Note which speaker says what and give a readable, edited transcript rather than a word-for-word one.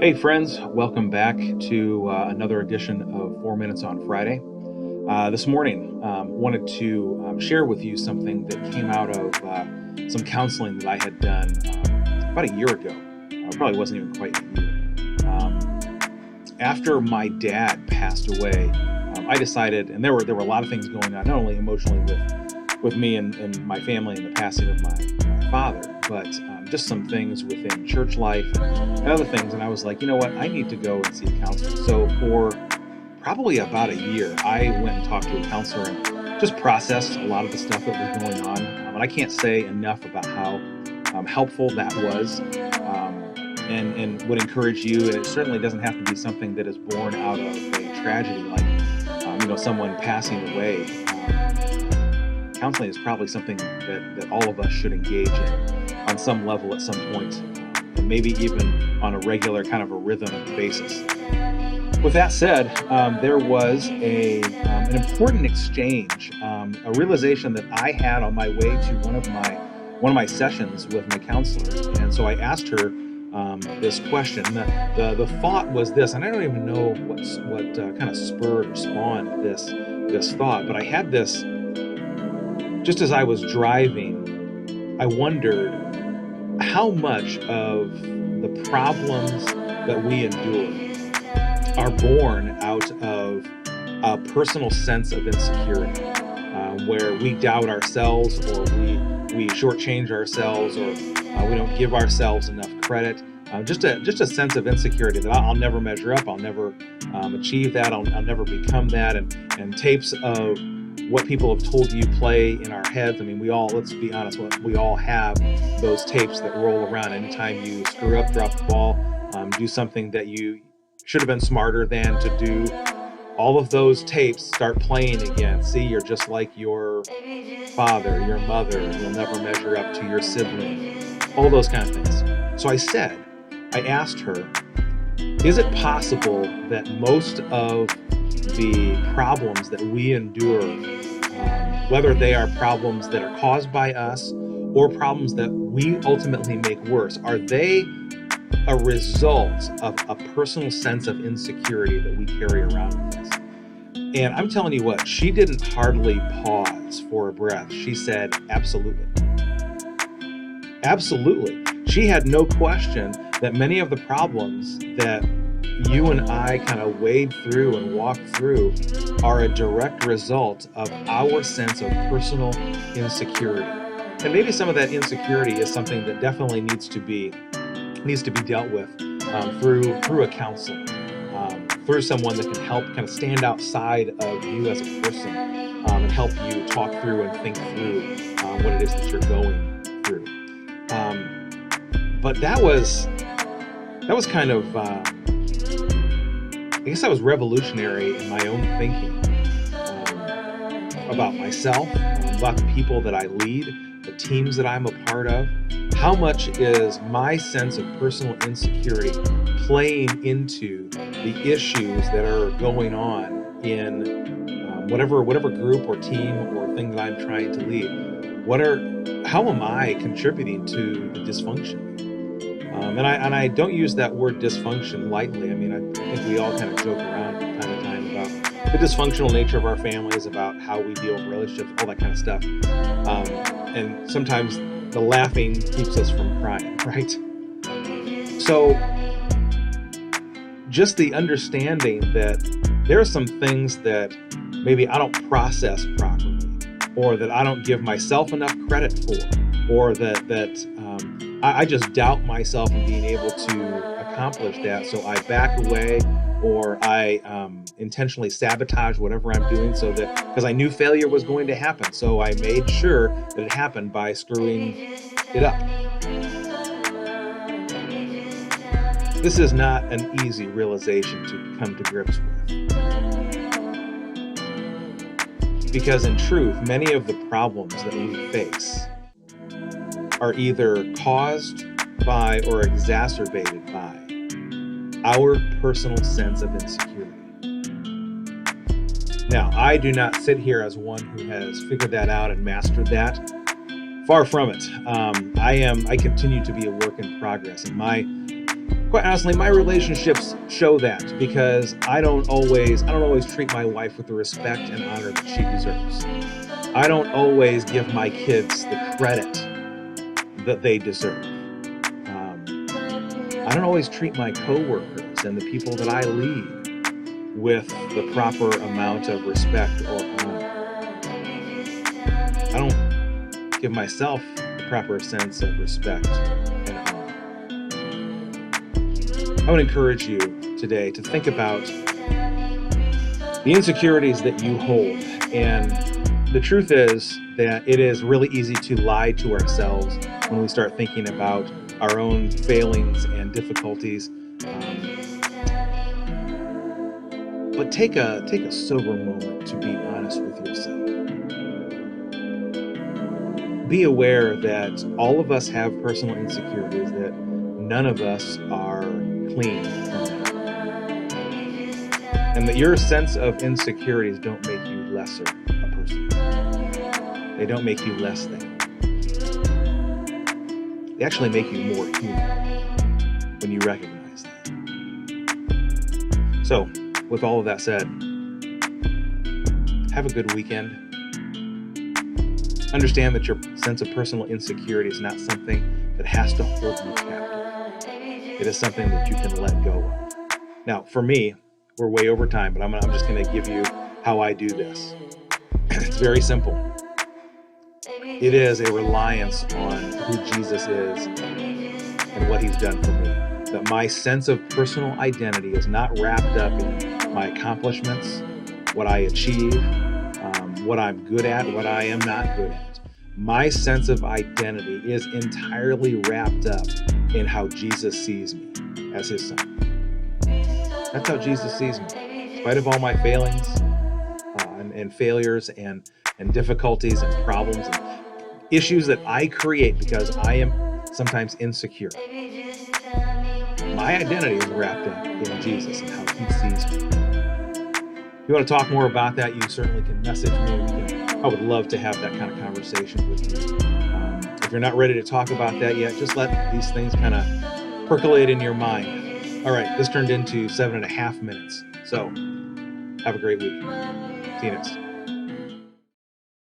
Speaker 1: Hey, friends, welcome back to another edition of 4 Minutes on Friday. This morning, wanted to share with you something that came out of some counseling that I had done about a year ago. Probably wasn't even quite a year. After my dad passed away, I decided, and there were a lot of things going on, not only emotionally with me and my family and the passing of my father, but just some things within church life and other things. And I was like, you know what? I need to go and see a counselor. So for probably about a year, I went and talked to a counselor and just processed a lot of the stuff that was going on. And I can't say enough about how helpful that was. And would encourage you, and it certainly doesn't have to be something that is born out of a tragedy like someone passing away. Counseling is probably something that all of us should engage in on some level at some point, and maybe even on a regular kind of a rhythm basis. With that said, there was an important exchange, a realization that I had on my way to one of my sessions with my counselor, and so I asked her this question. The thought was this, and I don't even know what kind of spurred or spawned this thought, but I had this just as I was driving. I wondered how much of the problems that we endure are born out of a personal sense of insecurity, where we doubt ourselves, or we shortchange ourselves, or we don't give ourselves enough credit. Just a sense of insecurity that I'll never measure up, I'll never achieve that, I'll never become that, and tapes of what people have told you play in our heads. I mean, let's be honest, we all have those tapes that roll around anytime you screw up, drop the ball, do something that you should have been smarter than to do. All of those tapes start playing again. See, you're just like your father, your mother, you'll never measure up to your sibling, all those kind of things. So I asked her, is it possible that most of the problems that we endure, whether they are problems that are caused by us or problems that we ultimately make worse, are they a result of a personal sense of insecurity that we carry around with us? And I'm telling you what, she didn't hardly pause for a breath. She said, absolutely. Absolutely. She had no question that many of the problems that you and I kind of wade through and walk through are a direct result of our sense of personal insecurity. And maybe some of that insecurity is something that definitely needs to be dealt with through a counselor, through someone that can help kind of stand outside of you as a person, and help you talk through and think through what it is that you're going through. But that was kind of I guess I was revolutionary in my own thinking, about myself, about the people that I lead, the teams that I'm a part of. How much is my sense of personal insecurity playing into the issues that are going on in whatever group or team or thing that I'm trying to lead? How am I contributing to the dysfunction? And I don't use that word dysfunction lightly. I mean, I think we all kind of joke around from time to time about the dysfunctional nature of our families, about how we deal with relationships, all that kind of stuff. And sometimes the laughing keeps us from crying, right? So just the understanding that there are some things that maybe I don't process properly, or that I don't give myself enough credit for, or that I just doubt myself in being able to accomplish that. So I back away, or I intentionally sabotage whatever I'm doing, so that because I knew failure was going to happen, so I made sure that it happened by screwing it up. This is not an easy realization to come to grips with, because in truth, many of the problems that we face are either caused by or exacerbated by our personal sense of insecurity. Now, I do not sit here as one who has figured that out and mastered that. Far from it. I continue to be a work in progress, and Quite honestly, my relationships show that because I don't always treat my wife with the respect and honor that she deserves. I don't always give my kids the credit that they deserve. I don't always treat my coworkers and the people that I lead with the proper amount of respect or honor. I don't give myself the proper sense of respect and honor. I would encourage you today to think about the insecurities that you hold. And the truth is that it is really easy to lie to ourselves when we start thinking about our own failings and difficulties. But take a sober moment to be honest with yourself. Be aware that all of us have personal insecurities, that none of us are clean from them, and that your sense of insecurities don't make you lesser a person. They don't make you less than. They actually make you more human when you recognize that. So, with all of that said, have a good weekend. Understand that your sense of personal insecurity is not something that has to hold you captive. It is something that you can let go of. Now, for me, we're way over time, but I'm just going to give you how I do this. It's very simple. It is a reliance on who Jesus is and what he's done for me. That my sense of personal identity is not wrapped up in my accomplishments, what I achieve, what I'm good at, what I am not good at. My sense of identity is entirely wrapped up in how Jesus sees me as his son. That's how Jesus sees me. In spite of all my failings and failures and difficulties and problems and issues that I create because I am sometimes insecure, my identity is wrapped up in Jesus and how he sees me. If you want to talk more about that, you certainly can message me. I would love to have that kind of conversation with you. If you're not ready to talk about that yet, just let these things kind of percolate in your mind. All right, this turned into 7.5 minutes. So have a great week. See you next.